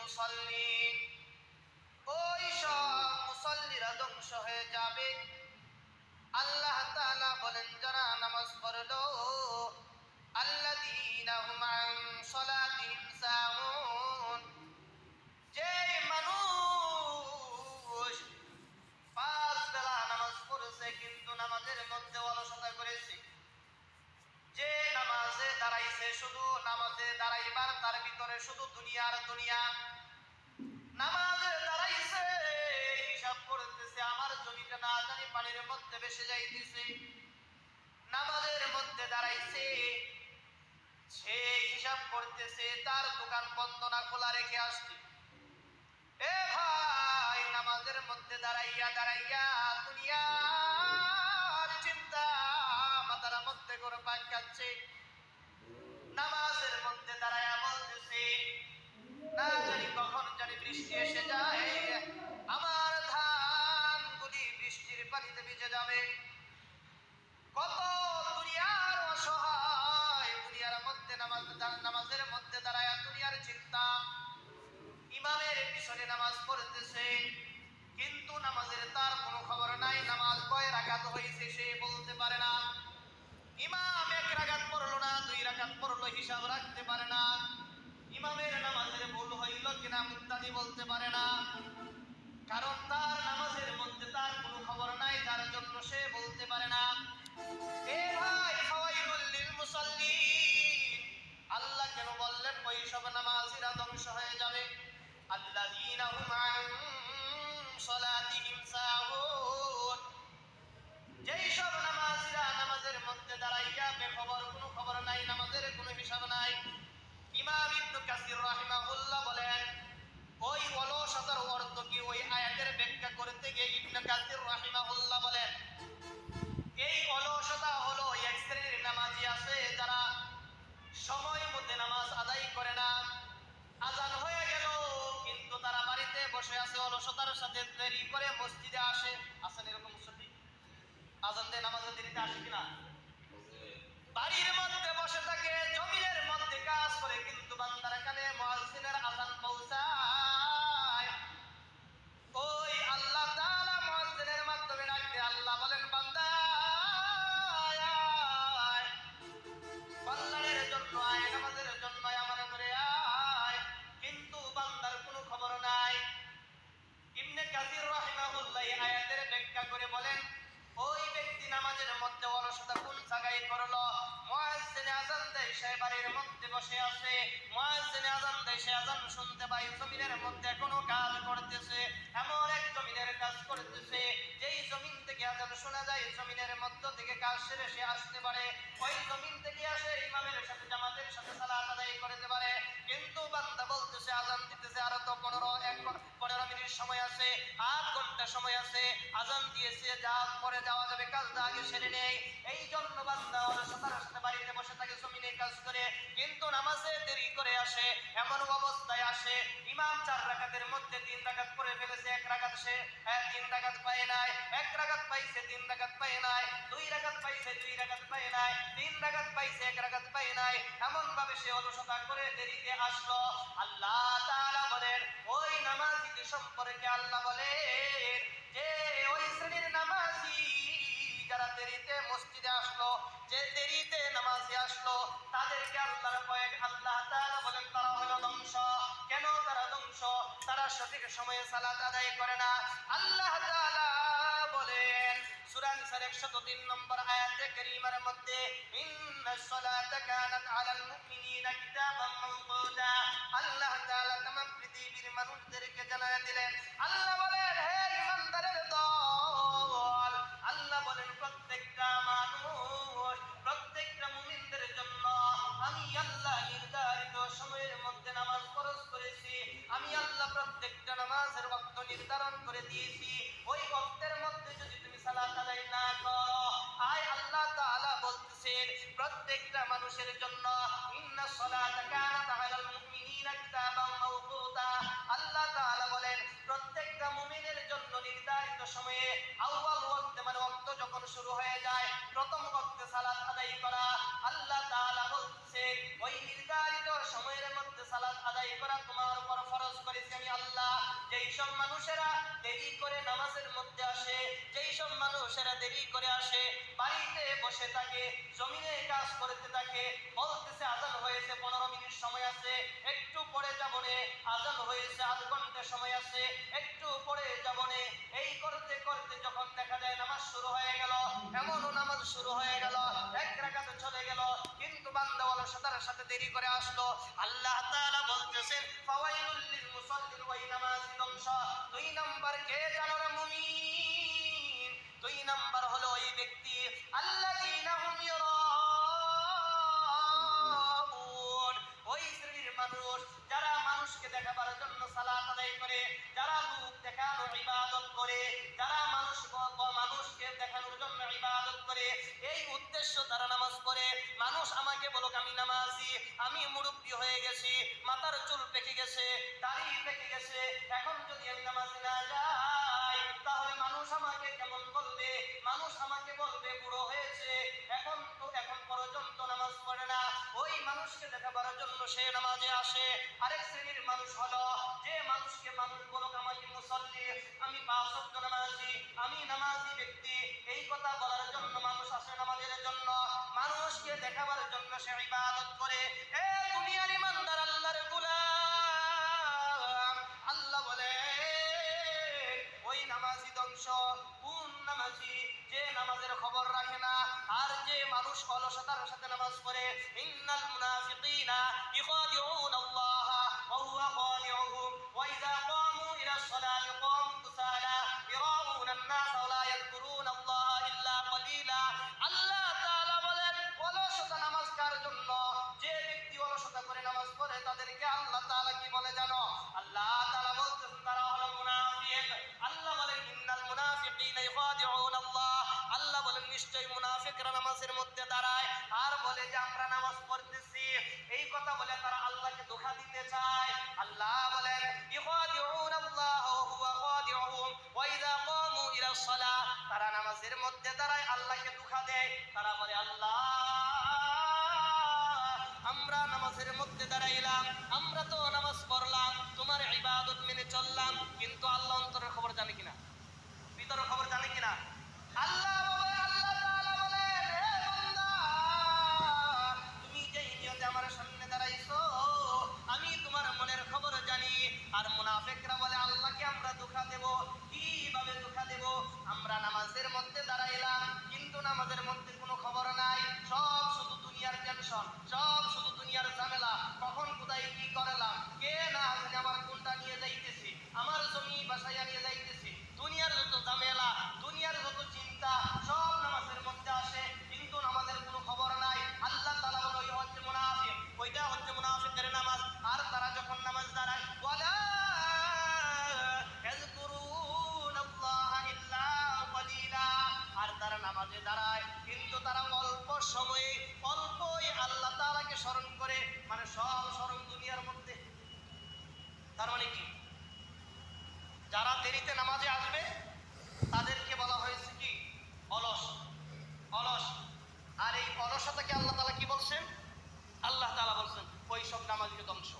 মুসাল্লিন, ওই সব মুসাল্লিরা ধ্বংস হয়ে যাবে। আল্লাহ তাআলা বলেন যারা নামাজ পড়লো, আল্লাযীনা হুম আন সালাতিহিম সাহুন, যে মানুষ পাঁচ বেলা নামাজ পড়েছে কিন্তু নামাজের মধ্যে অলসতা করেছে, যে নামাজে দাঁড়াইছে শুধু নামাজে দাঁড়াইবার তার ভিতরে শুধু দুনিয়ার দুনিয়া, নামাজে দাঁড়াইছে হিসাব করতেছে আমার জমিটা না জানি পানির মধ্যে ভেসে যাইতেছে, নামাজের মধ্যে দাঁড়াইছে সে হিসাব করতেছে তার দোকান বন্ধ না খোলা রেখে আসছে। এ ভাই, নামাজের মধ্যে দাঁড়াইয়া দাঁড়াইয়া দুনিয়ার চিন্তা মাথার মধ্যে করে পাক খাচ্ছে, নামাজের মধ্যে দাঁড়াইয়া বলতেছে না জানি কখন জানি বৃষ্টি এসে যায়, আমার ধানগুলি বৃষ্টির পানিতে ভিজে যাবে। কত দুনিয়ার অসহায়, দুনিয়ার মধ্যে নামাজের মধ্যে দাঁড়ায়া দুনিয়ার চিন্তা। ইমামের পিছনে নামাজ পড়তেছে কিন্তু নামাজের তার কোনো খবর নাই, নামাজ কয় রাকাত হয়েছে সে বলতে পারে না, ইমাম এক রাকাত পড়লো না দুই রাকাত পড়লো হিসাব রাখতে পারে না, ইমামের নামাজের ভুল হইল কিনা মুক্তাদি বলতে পারে না, কারণ তার নামাজের মধ্যে তার কোনো খবর নাই, তার জন্য সে বলতে পারে না। এ ভাই, ফাওয়াইলুল লিল মুসাল্লিন, আল্লাহ কেন বললেন ওই সব নামাজীরা ধ্বংস হয়ে যাবে? আল্লাযীনা হুম আন সালাতিহিম সাহুন, যেই সব নামাজীরা নামাজের মধ্যে দাঁড়াইয়া বেখবর, কোনো খবর নাই, নামাজের কোনো হিসাব নাই। ইমাম ইবনে কাসির রাহিমাহুল্লাহ বলেন ওই অলসতার অর্থ কি, ওই আয়াতের ব্যাখ্যা করতে গিয়ে ইবনে কাসির রাহিমাহুল্লাহ বলেন এই অলসতা হলো এক শ্রেণীর নামাজি আছে যারা সময় মতো নামাজ আদায় করে না, আজান হয়ে গেল কিন্তু তারা বাড়িতে বসে আছে, অলসতার সাথে দেরি করে মসজিদে আসে। আসেন এরকম মুসল্লি? আজান দিয়ে নামাজের দেরিতে আসে কিনা? বাড়ির মধ্যে বসে থাকে, জমিনের মধ্যে কাজ করে, কিন্তু বান্দার কানে মুয়াজ্জিনের আজান পৌঁছায়। ওই আল্লাহ তাআলা মুয়াজ্জিনের মাধ্যমে ডাকতে আল্লাহ বলেন বান্দা আয়, কল্যাণের জন্য আয়, নামাজের জন্য আমার ঘরে আয়, কিন্তু বান্দার কোনো খবর নাই। ইবনে কাসির রাহিমাহুল্লাহ এই আয়াতের ব্যাখ্যা করে বলেন ওই ব্যক্তি নামাজের মধ্যে অলসতা কোন জায়গায় করলো? মুয়াজ্জিন আযান দেয় সে বাড়ির মধ্যে বসে আছে, মুয়াজ্জিন আযান দেয় সে আযান শুনতে পায়, জমিনের মধ্যে কোনো কাজ করতেছে, এমন এক জমিনের কাজ করতেছে যেই জমিন থেকে আযান শোনা যায়, জমিনের মধ্য থেকে কাজ সেরে সে আসতে পারে, ওই জমিন থেকে আসে ইমামের সাথে জামাতের সাথে সালাত আদায় করতে পারে। কিন্তু বান্দা বলতেছে আযান দিতেছে আরো তো 15 মিনিট সময় আছে, 8 ঘন্টা সময় আছে, আযান দিয়েছে যা পরে যাওয়া যাবে, কাজটা আগে সেরে নেই। এই জন্য বান্দা অলসতার সাথে বাড়িতে বসে থাকে, জমিনে কাজ করে, কিন্তু নামাজে দেরি করে আসে। এমন অবস্থায় আসে ইমাম 4 রাকাতের মধ্যে 3 রাকাত পড়ে ফেলেছে, 1 রাকাত সে 3 রাকাত পায় নাই, 1 রাকাত পাইছে 3 রাকাত পায় নাই, 2 রাকাত পাইছে 2 রাকাত পায় নাই, 3 রাকাত পাইছে 1 রাকাত পায় নাই, এমন ভাবে সে অলসতা করে দেরিতে আসলো। আল্লাহ তাআলা বলেন ওই নামাজীদের সম্পর্কে আল্লাহ বলেন যে ওই শ্রেণীর নামাজি যারা দেরিতে মসজিদে আসলো, যে দেরিতে নামাজে আসলো, তাদেরকে আল্লাহর ভয়ে আল্লাহ তাআলা বলেন তারা হলো ধ্বংস। কেন তারা ধ্বংস? তারা সঠিক সময়ে সালাত আদায় করে না। আল্লাহ তাআলা বলেন সূরা নিসার 103 নম্বর আয়াতে কারীমার মধ্যে ইন্নাস সালাতা কানাত আলাল মুমিনিনা কিতাবাম মাওকুতা, আল্লাহ তাআলা तमाम পৃথিবীর মানুষদেরকে জানায় দিলেন, আল্লাহ বলেন হে ঈমানদারের দল, আল্লাহ বলেন প্রত্যেকটা মানুষ, প্রত্যেকটা মুমিনদের জন্য আমি আল্লাহ নির্ধারিত সময়ের মধ্যে নামাজ ফরজ করেছি। আমি আল্লাহ প্রত্যেকটা নামাজের ওয়াক্ত নির্ধারণ করে দিয়েছি। ওই ওয়াক্তের মধ্যে যদি তুমি সালাত আদায় না করো, আয় আল্লাহ তাআলা বলতেছেন প্রত্যেকটা মানুষের জন্য ইন্নাস সালাতা কানাত আলাল মুমিনিনা কিতাবাম মাওকুতা, আল্লাহ তাআলা বলেন প্রত্যেকটা মুমিনের জন্য নির্ধারিত সময়ে আউয়াল ওয়াক্তে, মানে ওয়াক্ত যখন শুরু হয়ে যায় প্রথম ওয়াক্তে সালাত আদায় করা। আল্লাহ তাআলা বলছেন ওই নির্ধারিত সময়ের মধ্যে সালাত আদায় করা তোমার উপর ফরজ করেছি। সব মানুষেরা দেরি করে নামাজের মধ্যে আসে, যেই সব মানুষেরা দেরি করে আসে, বাড়িতে বসে থাকে, জমিনে কাজ করতে থাকে, বলতেছে আজান হয়েছে 15 মিনিট সময় আছে, একটু পরে যাবনে, আজান হয়েছে আধ ঘন্টা সময় আছে, একটু পরে যাবনে, এই করতে করতে যখন দেখা যায় নামাজ শুরু হয়ে গেল, এমনও নামাজ শুরু হয়ে গেল, এক রাকাতে চলে গেল, কিন্তু বান্দা অলসতার সাথে দেরি করে আসলো। আল্লাহ তাআলা বলতেছেন ফাওয়াইলুল লিল মুসাল্লিন ওয়া নামাজি ধ্বংস। 2 নাম্বার কে জানো রে মুমিন? 2 নাম্বার হলো ওই ব্যক্তি আল্লাযীনা হুম ইউরাউন, ওই শ্রেণীর মানুষ যারা মানুষকে দেখাবার জন্য সালাত আদায় করে, যারা লোক দেখানোর ইবাদত করে, যারা মানুষকে দেখানোর জন্য ইবাদত করে, এই উদ্দেশ্য তারা নামাজ পড়ে। মানুষ আমাকে বলুক আমি নামাজি, আমি মুরব্বি হয়ে গেছি, মাথার চুল পেকে গেছে, দাড়ি পেকে গেছে, এখন যদি আমি নামাজি না যাই তাহলে মানুষ আমাকে কেমন বলবে? মানুষ আমাকে বলবে বুড়ো হয়েছে, এখন পর্যন্ত নামাজ পড়ে না। ওই মানুষকে দেখাবার জন্য সে নামাজে আসে। আরেক শ্রেণীর মানুষ হলো যে মানুষকে মানুষ বলুক আমাকে মুসল্লি, আমি 5 ওয়াক্ত নামাজি, আমি নামাজি ব্যক্তি, এই কথা বলার জন্য মানুষ আসে নামাজের জন্য, মানুষকে দেখাবার জন্য সে ইবাদত করে। এ দুনিয়ার ইমানদার আল্লাহর গোলাম, আল্লাহ বলে ওই নামাজি ধ্বংস। কোন নামাজি? যে নামাজের খবর রাখে না আর যে মানুষ অলসতার সাথে নামাজ পড়ে। ইন্নাল মুনাফিকিনা ইখাদিউনাল্লাহ ওয়া হুয়া খাদিউহুম ওয়া ইযা ক্বামু ইলাস সালাতি ক্বামু কুসালা ইরাউনান নাস ওয়া লা ইয়াযকুরুনাল্লাহ ইল্লা কলিলা। আল্লাহ তাআলা বলেন অলসতা নামাজ কার জন্য? যে ব্যক্তি অলসতা করে নামাজ পড়ে তাদেরকে আল্লাহ তাআলা কি বলে জানো? আল্লাহ তাআলা বলতেন তারা হলো মুনাফিক। আল্লাহ বলেন ইন্নাল মুনাফিকিনা ইখাদিউনাল্লাহ, আল্লাহ বলেন নিশ্চয়ই মুনাফিকরা নামাজের মধ্যে দাঁড়ায় আর বলে যে আমরা নামাজ পড়তেছি, এই কথা বলে তারা আল্লাহকে ধোঁকা দিতে চায়। আল্লাহ বলেন ইখাদিউনাল্লাহ ওয়া হুয়া খাদিউহুম ওয়া ইযা ক্বামু ইলাস সালাহ, তারা নামাজের মধ্যে দাঁড়ায় আল্লাহকে ধোঁকা দেয়। তারা বলে আল্লাহ আমরা নামাজের মধ্যে দাঁড়াইলাম, আমরা তো নামাজ পড়লাম, তোমার ইবাদত মেনে চললাম, কিন্তু আল্লাহ অন্তরের খবর জানে কিনা, ভিতরের খবর জানে কিনা? আল্লাহ তাআলা বলেন হে বান্দা, তুমি যেই নিয়তে আমার সামনে দাঁড়াইছো আমি তোমার মনের খবর জানি। আর মুনাফিকরা বলে আল্লাহকে আমরা ধোঁকা দেব। কিভাবে ধোঁকা দেব? আমরা নামাজের মধ্যে দাঁড়াইলাম কিন্তু নামাজের মধ্যে কোনো খবর নাই, সব শুধু দুনিয়ার টেনশন, সব শুধু দুনিয়ার ঝামেলা, কখন কোথায় কি করলাম, কে না জানে আমার কোনটা নিয়ে যাইতেছি, আমার জমি বাসায় নিয়ে যাইতেছি, দুনিয়ার যত ঝামেলা, দুনিয়ার যত চিন্তা সব নামাজের মধ্যে আসে, কিন্তু নামাজের কোনো খবর নাই। আল্লাহ তাআলা বলে ওই হচ্ছে মুনাফিক, ওইটা হচ্ছে মুনাফিকের নামাজ। আর তারা যখন নামাজ দাঁড়ায় ওয়ালা ইয়াযকুরুনাল্লাহ ইল্লা কলিলা, আর তারা নামাজে দাঁড়ায় কিন্তু তারা অল্প সময়ে অল্পই আল্লাহ তাআলাকে স্মরণ করে, মানে সব স্মরণ দুনিয়ার মধ্যে। তার মানে কি? যারা দেরিতে নামাজে আসবে তাদেরকে বলা হয়েছে কি? অলস, অলস। আর এই অলসতাকে আল্লাহ তাআলা কি বলছেন? আল্লাহ তাআলা বলছেন ওই সব নামাজীকে ধ্বংস।